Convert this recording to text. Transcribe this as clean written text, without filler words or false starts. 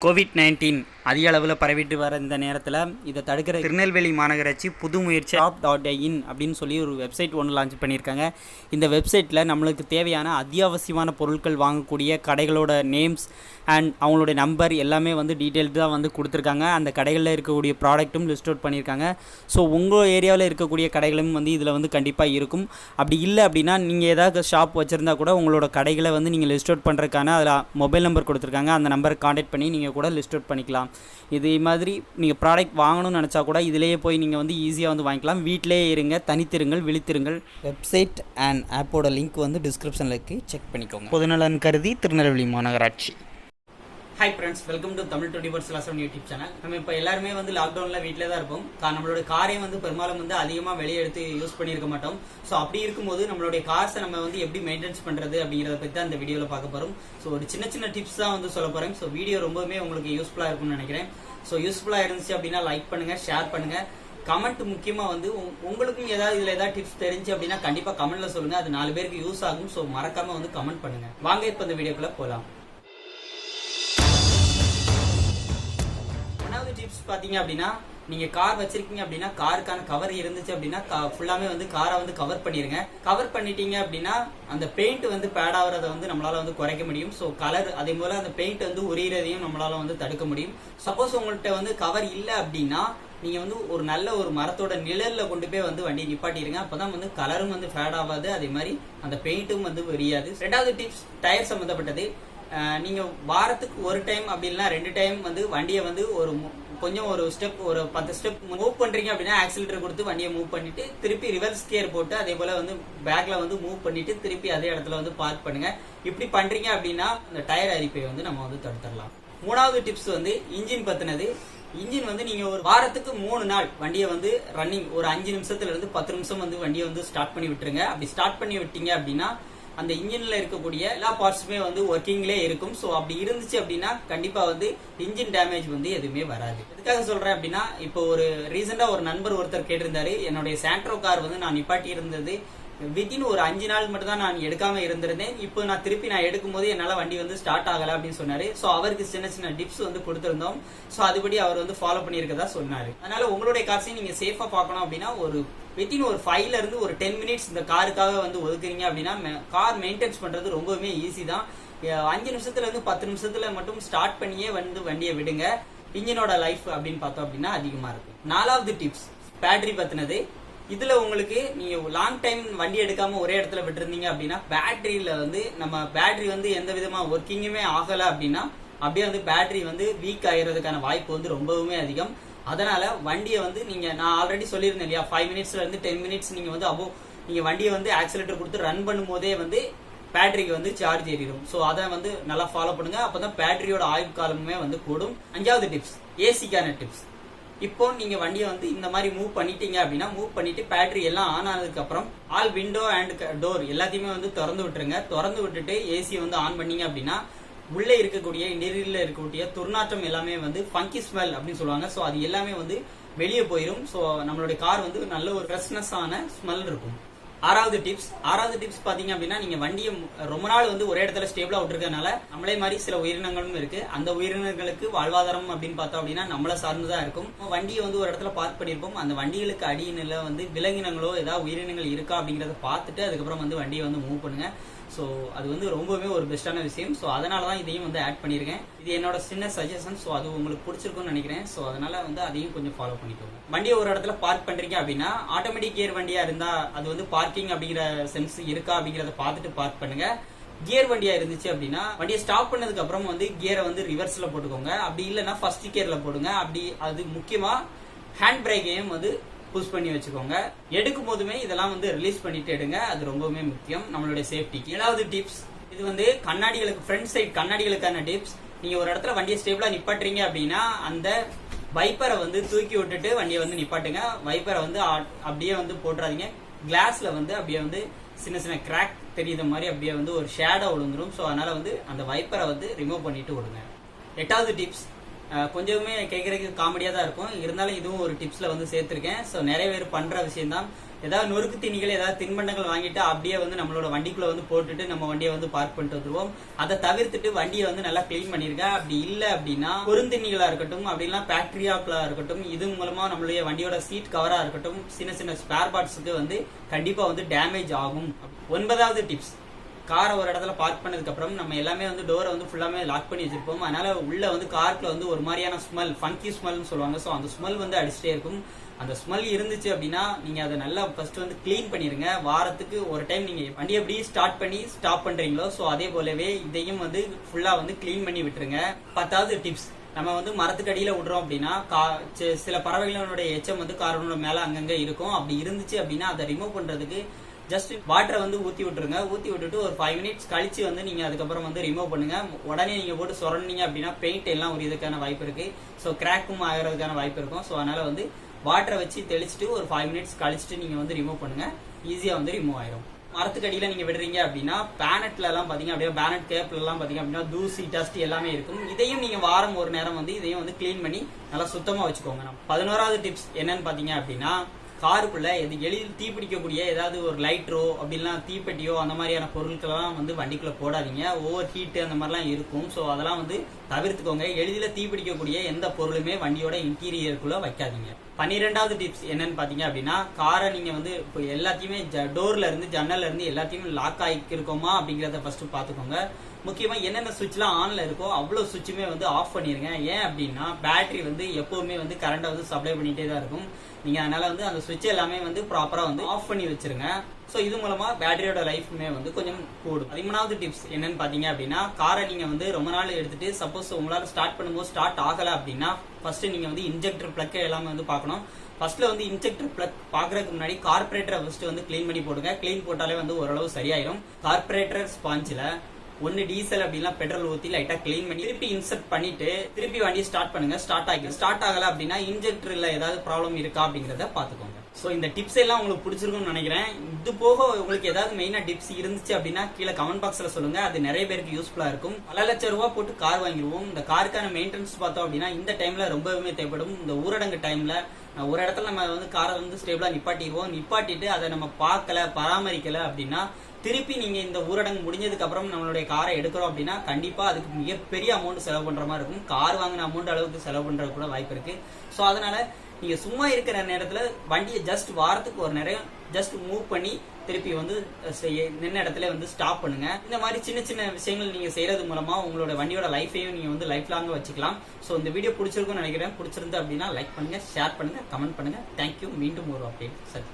COVID-19 அதிக அளவில் பரவிட்டு வர இந்த நேரத்தில் இதை தடுக்கிற திருநெல்வேலி மாநகராட்சி புது முயற்சி shop.in அப்படின்னு சொல்லி ஒரு வெப்சைட் ஒன்று லான்ச் பண்ணியிருக்காங்க. இந்த வெப்சைட்டில் நம்மளுக்கு தேவையான அத்தியாவசியமான பொருட்கள் வாங்கக்கூடிய கடைகளோட நேம்ஸ் அண்ட் அவங்களுடைய நம்பர் எல்லாமே டீட்டெயில்டாக கொடுத்துருக்காங்க. அந்த கடைகளில் இருக்கக்கூடிய ப்ராடக்ட்டும் லிஸ்ட் அவுட் பண்ணியிருக்காங்க. ஸோ உங்கள் ஏரியாவில் இருக்கக்கூடிய கடைகளும் இதில் கண்டிப்பாக இருக்கும். அப்படி இல்லை அப்படின்னா நீங்கள் ஏதாவது ஷாப் வச்சுருந்தா கூட உங்களோட கடைகளை நீங்கள் லிஸ்ட் அவுட் பண்ணுறதுக்கான அதில் மொபைல் நம்பர் கொடுத்துருக்காங்க. அந்த நம்பரை கான்டாக்ட் பண்ணி நீங்கள் கூட லிஸ்ட் அவுட் பண்ணிக்கலாம். இதே மாதிரி நீங்கள் ப்ராடக்ட் வாங்கணும்னு நினச்சா கூட இதிலேயே போய் நீங்கள் ஈஸியாக வாங்கிக்கலாம். வீட்டிலே இருங்க, தனித்திருங்கள், விழித்திருங்கள். வெப்சைட் அண்ட் ஆப்போட லிங்க் டிஸ்கிரிப்ஷனில் இருக்குது, செக் பண்ணிக்கோங்க. பொதுநலன் கருதி திருநெல்வேலி மாநகராட்சி. Hi friends, welcome to Tamil 24/7 YouTube channel. நம்ம இப்போ எல்லாருமே லாக்டவுனில் வீட்டில் தான் இருப்போம். நம்மளோட காரையும் பெரும்பாலும் அதிகமாக வெளியே எடுத்து யூஸ் பண்ணியிருக்க மாட்டோம். ஸோ அப்படி இருக்கும்போது நம்மளுடைய காசை நம்ம எப்படி மெயின்டைன்ஸ் பண்ணுறது அப்படிங்கிறத பற்றி தான் இந்த வீடியோவில் பார்க்க போகிறோம். ஸோ ஒரு சின்ன சின்ன டிப்ஸ் தான் சொல்ல போகிறேன். ஸோ வீடியோ ரொம்பவே உங்களுக்கு யூஸ்ஃபுல்லாக இருக்கும்னு நினைக்கிறேன். ஸோ யூஸ்ஃபுல்லாக இருந்துச்சு அப்படின்னா லைக் பண்ணுங்கள், ஷேர் பண்ணுங்கள். கமெண்ட் முக்கியமாக உங்களுக்கும் இதில் ஏதாவது டிப்ஸ் தெரிஞ்சு அப்படின்னா கண்டிப்பாக கமெண்ட்டில் சொல்லுங்கள். அது 4 பேருக்கு யூஸ் ஆகும். ஸோ மறக்காமல் கமெண்ட் பண்ணுங்கள். வாங்க இப்போ இந்த வீடியோக்குள்ளே போகலாம். டிப்ஸ் பாத்தீங்க அப்படின்னா, நீங்க கார் வச்சிருக்கீங்க அப்படின்னா காருக்கான கவர் இருந்துச்சு அப்படின்னா ஃபுல்லாமே காரை கவர் பண்ணிருங்க. கவர் பண்ணிட்டீங்க அப்படின்னா அந்த பெயிண்ட் பேட் ஆகுறத நம்மளால குறைக்க முடியும். ஸோ கலர் அதே போல அந்த பெயிண்ட் உரியறதையும் நம்மளால தடுக்க முடியும். சப்போஸ் உங்கள்கிட்ட கவர் இல்லை அப்படின்னா நீங்க ஒரு நல்ல ஒரு மரத்தோட நிழல்ல கொண்டு போய் வண்டி நிப்பாட்டிருங்க. அப்பதான் கலரும் ஃபேட் ஆகாது, அதே மாதிரி அந்த பெயிண்ட்டும் விரியாது. ரெண்டாவது டிப்ஸ் டயர் சம்பந்தப்பட்டது. நீங்க வாரத்துக்கு ஒரு டைம் அப்படி இல்லைன்னா 2 டைம் வண்டியை ஒரு கொஞ்சம் ஒரு ஸ்டெப் ஒரு 10 ஸ்டெப் மூவ் பண்றீங்க அப்படின்னா ஆக்சிலேட்டர் கொடுத்து வண்டியை மூவ் பண்ணிட்டு திருப்பி ரிவர்ஸ் கியர் போட்டு அதே போல பேக்ல மூவ் பண்ணிட்டு திருப்பி அதே இடத்துல பார்க் பண்ணுங்க. இப்படி பண்றீங்க அப்படின்னா இந்த டயர் அரிப்பை நம்ம தடுத்துடலாம். மூணாவது டிப்ஸ் இன்ஜின் பத்தினது. இன்ஜின் நீங்க ஒரு வாரத்துக்கு 3 நாள் வண்டியை ரன்னிங் ஒரு 5 நிமிஷத்துல இருந்து 10 நிமிஷம் வண்டியை ஸ்டார்ட் பண்ணி விட்டுருங்க. அப்படி ஸ்டார்ட் பண்ணி விட்டீங்க அப்படின்னா அந்த இன்ஜின்ல இருக்கக்கூடிய எல்லா பார்ட்ஸுமே ஒர்க்கிங்லேயே இருக்கும். ஸோ அப்படி இருந்துச்சு அப்படின்னா கண்டிப்பா இன்ஜின் டேமேஜ் எதுவுமே வராது. எதுக்காக சொல்றேன் அப்படின்னா, இப்போ ஒரு ரீசெண்டா ஒரு நண்பர் ஒருத்தர் கேட்டிருந்தாரு, என்னுடைய சாண்ட்ரோ கார் நான் நிப்பாட்டி இருந்தது வித்தின் ஒரு 5 நாள் மட்டும் தான் நான் எடுக்காம இருந்திருந்தேன். இப்போ நான் திருப்பி எடுக்கும் போது என்னால வண்டி ஸ்டார்ட் ஆகல அப்படின்னு சொன்னாரு. ஸோ அவருக்கு சின்ன சின்ன டிப்ஸ் கொடுத்திருந்தோம். ஸோ அதுபடி அவர் ஃபாலோ பண்ணியிருக்கதா சொன்னாரு. அதனால உங்களுடைய காசையும் நீங்க சேஃபா பார்க்கணும் அப்படின்னா ஒரு வித்தின் ஒரு 5ல இருந்து ஒரு 10 மினிட்ஸ் இந்த காருக்காக ஒதுக்குறீங்க அப்படின்னா கார் மெயின்டைன்ஸ் பண்றது ரொம்பவே ஈஸி தான். 5 நிமிஷத்துல இருந்து 10 நிமிஷத்துல மட்டும் ஸ்டார்ட் பண்ணியே வண்டியை விடுங்க. இன்ஜினோட லைஃப் அப்படின்னு பார்த்தோம் அப்படின்னா அதிகமா இருக்கும். 4வது டிப்ஸ் பேட்டரி பத்தினது. இதுல உங்களுக்கு நீங்க லாங் டைம் வண்டி எடுக்காம ஒரே இடத்துல விட்டுருந்தீங்க அப்படின்னா பேட்டரியில நம்ம பேட்டரி எந்த விதமா ஒர்க்கிங்குமே ஆகல அப்படின்னா அப்படியே பேட்டரி வீக் ஆகிறதுக்கான வாய்ப்பு ரொம்பவுமே அதிகம். அதனால வண்டியை நீங்க நான் ஆல்ரெடி சொல்லியிருந்தேன் இல்லையா, 5 மினிட்ஸ்ல இருந்து 10 மினிட்ஸ் நீங்க நீங்க வண்டியை ஆக்சிலேட்டர் கொடுத்து ரன் பண்ணும் போதே பேட்டரிக்கு சார்ஜ் ஏறிடும். ஸோ அதை நல்லா ஃபாலோ பண்ணுங்க. அப்பதான் பேட்டரியோட ஆயுள் காலமுமே கூடும். 5வது டிப்ஸ் ஏசிக்கான டிப்ஸ். இப்போ நீங்க வண்டியை இந்த மாதிரி மூவ் பண்ணிட்டீங்க அப்படின்னா மூவ் பண்ணிட்டு பேட்டரி எல்லாம் ஆன் ஆனதுக்கு அப்புறம் ஆல் விண்டோ அண்ட் டோர் எல்லாத்தையுமே திறந்து விட்டுருங்க. திறந்து விட்டுட்டு ஏசி ஆன் பண்ணீங்க அப்படின்னா உள்ளே இருக்கக்கூடிய இன்டீரியர்ல இருக்கக்கூடிய துர்நாற்றம் எல்லாமே ஃபங்கி ஸ்மெல் அப்படின்னு சொல்லுவாங்க. ஸோ அது எல்லாமே வெளியே போயிடும். ஸோ நம்மளுடைய கார் நல்ல ஒரு ஃப்ரெஷ்னஸ் ஆன ஸ்மெல் இருக்கும். 6வது டிப்ஸ் பாத்தீங்க அப்படின்னா, நீங்க வண்டியை ரொம்ப நாள் ஒரே இடத்துல ஸ்டேபிளா விட்டுருக்கனால நம்மளே மாதிரி சில உயிரினங்களும் இருக்கு. அந்த உயிரினங்களுக்கு வாழ்வாதாரம் அப்படின்னு பார்த்தோம் அப்படின்னா நம்மள சார்ந்துதான் இருக்கும். வண்டியை ஒரு இடத்துல பார்க் பண்ணிருப்போம். அந்த வண்டிகளுக்கு அடியில விலங்கினங்களோ ஏதாவது உயிரினங்கள் இருக்கா அப்படிங்கறத பார்த்துட்டு அதுக்கப்புறம் வண்டியை மூவ் பண்ணுங்க. ஸோ அது ரொம்பவே ஒரு பெஸ்டான விஷயம். ஸோ அதனாலதான் இதையும் ஆட் பண்ணிருக்கேன். இது என்னோட சின்ன சஜஷன். ஸோ அது உங்களுக்கு பிடிச்சிருக்கும்னு நினைக்கிறேன். ஸோ அதனால அதையும் கொஞ்சம் ஃபாலோ பண்ணிக்கோங்க. வண்டியை ஒரு இடத்துல பார்க் பண்றீங்க அப்படின்னா ஆட்டோமேட்டிக் கியர் வண்டியா இருந்தா அது பார்க்கிங் அப்படிங்கிற சென்ஸ் இருக்கா அப்படிங்கறத பார்த்துட்டு பார்க் பண்ணுங்க. கியர் வண்டியா இருந்துச்சு அப்படின்னா வண்டியை ஸ்டாப் பண்ணதுக்கு அப்புறம் கியரை ரிவர்ஸ்ல போட்டுக்கோங்க. அப்படி இல்லைன்னா ஃபர்ஸ்ட் கியர்ல போடுங்க. அப்படி அது முக்கியமா ஹேண்ட் பிரேக்கையும் புஷ் பண்ணி வச்சுக்கோங்க. எடுக்கும் போதுமே இதெல்லாம் ரிலீஸ் பண்ணிட்டு எடுங்க. அது ரொம்பவே முக்கியம் நம்மளுடைய சேஃப்டிக்கு. 7வது டிப்ஸ் இது கண்ணாடிகளுக்கு ஃப்ரண்ட் சைட் கண்ணாடிகளுக்கான டிப்ஸ். நீங்க ஒரு இடத்துல வண்டியை ஸ்டேபிளா நிப்பாட்டுறீங்க அப்படின்னா அந்த வைப்பரை தூக்கி விட்டுட்டு வண்டியை நிப்பாட்டுங்க. வைப்பரை அப்படியே போட்டுறாதீங்க. கிளாஸ்ல அப்படியே சின்ன சின்ன கிராக் தெரியுற மாதிரி அப்படியே ஒரு ஷேடோ விழுந்துரும். ஸோ அதனால அந்த வைப்பரை ரிமூவ் பண்ணிட்டு விடுங்க. 8வது டிப்ஸ் கொஞ்சமே கேட்கறதுக்கு காமெடியா தான் இருக்கும், இருந்தாலும் இதுவும் ஒரு டிப்ஸ்ல சேர்த்திருக்கேன். ஸோ நிறைய பேர் பண்ற விஷயம் தான். ஏதாவது நொறுக்கு தீனிகள் ஏதாவது தின்பண்டங்கள் வாங்கிட்டு அப்படியே வந்து நம்மளோட வண்டிக்குள்ள வந்து போட்டுட்டு நம்ம வண்டியை வந்து பார்க் பண்ணிட்டு வந்துருவோம். அதை தவிர்த்துட்டு வண்டியை வந்து நல்லா கிளீன் பண்ணிருங்க. அப்படி இல்லை அப்படின்னா பொருந்தினிகளா இருக்கட்டும், அப்படிலாம் பாக்டீரியாக்களா இருக்கட்டும், இது மூலமா நம்மளுடைய வண்டியோட சீட் கவரா இருக்கட்டும், சின்ன சின்ன ஸ்பேர் பார்ட்ஸுக்கு வந்து கண்டிப்பா வந்து டேமேஜ் ஆகும். 9வது டிப்ஸ், காரை ஒரு இடத்துல பார்க் பண்ணதுக்கு அப்புறம் நம்ம எல்லாமே வந்து டோரை வந்து ஃபுல்லாமே லாக் பண்ணி வச்சிருப்போம். அதனால உள்ள வந்து காருக்குள்ள வந்து ஒரு மாதிரியான ஸ்மெல், ஃபங்கி ஸ்மெல்னு சொல்லுவாங்க. ஸோ அந்த ஸ்மெல் வந்து அடிச்சுட்டே இருக்கும். அந்த ஸ்மெல் இருந்துச்சு அப்படின்னா நீங்க அதை நல்லா ஃபர்ஸ்ட் வந்து கிளீன் பண்ணிருங்க. வாரத்துக்கு ஒரு டைம் நீங்க வண்டி எப்படி ஸ்டார்ட் பண்ணி ஸ்டாப் பண்றீங்களோ ஸோ அதே போலவே இதையும் வந்து ஃபுல்லா வந்து கிளீன் பண்ணி விட்டுருங்க. 10வது டிப்ஸ், நம்ம வந்து மரத்துக்கு அடியில விடுறோம் அப்படின்னா சில பறவைகளோட எச்சம் வந்து காரோட மேல அங்கங்க இருக்கும். அப்படி இருந்துச்சு அப்படின்னா அதை ரிமூவ் பண்றதுக்கு ஜஸ்ட் வாட்டரை வந்து ஊத்தி விட்டுருங்க. ஊத்தி விட்டுட்டு ஒரு 5 மினிட்ஸ் கழிச்சு வந்து நீங்க அதுக்கப்புறம் வந்து ரிமூவ் பண்ணுங்க. உடனே நீங்க போட்டு சொரண்டிங்க அப்படின்னா பெயிண்ட் எல்லாம் உரியதுக்கான வாய்ப்பு இருக்கு. ஸோ கிராக்கும் ஆகிறதுக்கான வாய்ப்பு இருக்கும். ஸோ அதனால வந்து வாட்டரை வச்சு தெளிச்சுட்டு ஒரு 5 மினிட்ஸ் கழிச்சுட்டு நீங்க வந்து ரிமூவ் பண்ணுங்க. ஈஸியா வந்து ரிமூவ் ஆயிரும். மரத்துக்கு அடியில நீங்க விடுறீங்க அப்படின்னா பேனட்ல எல்லாம் பாத்தீங்க அப்படின்னா பேனட் கேப்ல எல்லாம் பாத்தீங்க அப்படின்னா தூசி டஸ்ட் எல்லாமே இருக்கும். இதையும் நீங்க வாரம் ஒரு நேரம் வந்து இதையும் வந்து கிளீன் பண்ணி நல்லா சுத்தமா வச்சுக்கோங்க. 11வது டிப்ஸ் என்னன்னு பாத்தீங்க அப்படின்னா காருக்குள்ள எளிதில் தீப்பிடிக்கக்கூடிய ஏதாவது ஒரு லைட்ரோ அப்படிலாம் தீப்பெட்டியோ அந்த மாதிரியான பொருட்களெல்லாம் வந்து வண்டிக்குள்ள போடாதீங்க. ஓவர் ஹீட் அந்த மாதிரிலாம் இருக்கும். ஸோ அதெல்லாம் வந்து தவிர்த்துக்கோங்க. எளிதில் தீப்பிடிக்கக்கூடிய எந்த பொருளுமே வண்டியோட இன்டீரியருக்குள்ள வைக்காதீங்க. 12வது டிப்ஸ் என்னன்னு பாத்தீங்க அப்படின்னா காரை நீங்க வந்து இப்போ எல்லாத்தையுமே டோர்ல இருந்து ஜன்னல்ல இருந்து எல்லாத்தையுமே லாக் ஆகிருக்கோமா அப்படிங்கறத ஃபர்ஸ்ட் பாத்துக்கோங்க. முக்கியமா என்னென்ன சுவிட்ச்லாம் ஆன்ல இருக்கோ அவ்வளவு சுவிட்சுமே வந்து ஆஃப் பண்ணிருங்க. ஏன் அப்படின்னா பேட்டரி வந்து எப்பவுமே வந்து கரண்டை வந்து சப்ளை பண்ணிட்டே தான் இருக்கும். நீங்க அதனால வந்து அந்த சுவிட்ச் எல்லாமே வந்து ப்ராப்பரா வந்து ஆஃப் பண்ணி வச்சிருங்க. ஸோ இது மூலமா பேட்டரியோட லைஃப்மே வந்து கொஞ்சம் கூடும். 13வது டிப்ஸ் என்னன்னு பாத்தீங்க அப்படின்னா காரை நீங்க வந்து ரொம்ப நாள் எடுத்துட்டு சப்போஸ் உங்களால ஸ்டார்ட் பண்ணும்போது ஸ்டார்ட் ஆகல அப்படின்னா ஃபர்ஸ்ட் நீங்க வந்து இன்ஜெக்டர் பிளக் எல்லாமே வந்து பார்க்கணும். ஃபர்ஸ்ட்ல வந்து இன்ஜெக்டர் பிளக் பாக்குறதுக்கு முன்னாடி கார்பரேட்டரை ஃபர்ஸ்ட் வந்து கிளீன் பண்ணி போடுங்க. கிளீன் போட்டாலே வந்து ஓரளவு சரியாயிரும். கார்பரேட்டர் ஸ்பாஞ்சில ஒன்னு டீசல் அப்படின்னா பெட்ரோல் ஊத்தி லைட்டா கிளீன் பண்ணி திருப்பி இன்சர்ட் பண்ணிட்டு திருப்பி வண்டியை ஸ்டார்ட் பண்ணுங்க. ஸ்டார்ட் ஆகல அப்படின்னா இன்ஜெக்டர்ல ஏதாவது ப்ராப்ளம் இருக்கா அப்படிங்கறத பாத்துக்கோங்க. சோ இந்த டிப்ஸ் எல்லாம் உங்களுக்கு பிடிச்சிருக்கும்னு நினைக்கிறேன். இது போக உங்களுக்கு ஏதாவது மெயினா டிப்ஸ் இருந்துச்சு அப்படின்னா கீழே கமெண்ட் பாக்ஸ்ல சொல்லுங்க. அது நிறைய பேருக்கு யூஸ்ஃபுல்லா இருக்கும். பல லட்சம் ரூபாய் போட்டு கார் வாங்கிடுவோம். இந்த காருக்கான மெயின்டெனன்ஸ் பார்த்தோம் அப்படின்னா இந்த டைம்ல ரொம்பவுமே தேவைப்படும். இந்த ஊரடங்கு டைம்ல ஒரு இடத்துல நம்ம வந்து காரை வந்து ஸ்டேபிளா நிப்பாட்டிட்டு அதை நம்ம பார்க்கல பராமரிக்கல அப்படின்னா திருப்பி நீங்க இந்த ஊரடங்கு முடிஞ்சதுக்கு அப்புறம் நம்மளுடைய காரை எடுக்கிறோம் அப்படின்னா கண்டிப்பா அதுக்கு மிகப்பெரிய அமௌண்ட் செலவு பண்ற மாதிரி இருக்கும். கார் வாங்கின அமௌண்ட் அளவுக்கு செலவு பண்றது கூட வாய்ப்பு இருக்கு. ஸோ அதனால நீங்க சும்மா இருக்கிற நேரத்துல வண்டியை ஜஸ்ட் வாரத்துக்கு ஒரு நேரம் ஜஸ்ட் மூவ் பண்ணி திருப்பி வந்து நின்ன இடத்துல வந்து ஸ்டாப் பண்ணுங்க. இந்த மாதிரி சின்ன சின்ன விஷயங்கள் நீங்க செய்யறது மூலமா உங்களோட வண்டியோட லைஃபையும் நீங்க வந்து லைஃப் லாங்க வச்சுக்கலாம். ஸோ இந்த வீடியோ பிடிச்சிருக்கும்னு நினைக்கிறேன். பிடிச்சிருந்து அப்படின்னா லைக் பண்ணுங்க, ஷேர் பண்ணுங்க, கமெண்ட் பண்ணுங்க. தேங்க்யூ. மீண்டும் ஒரு அப்டேட் சரி.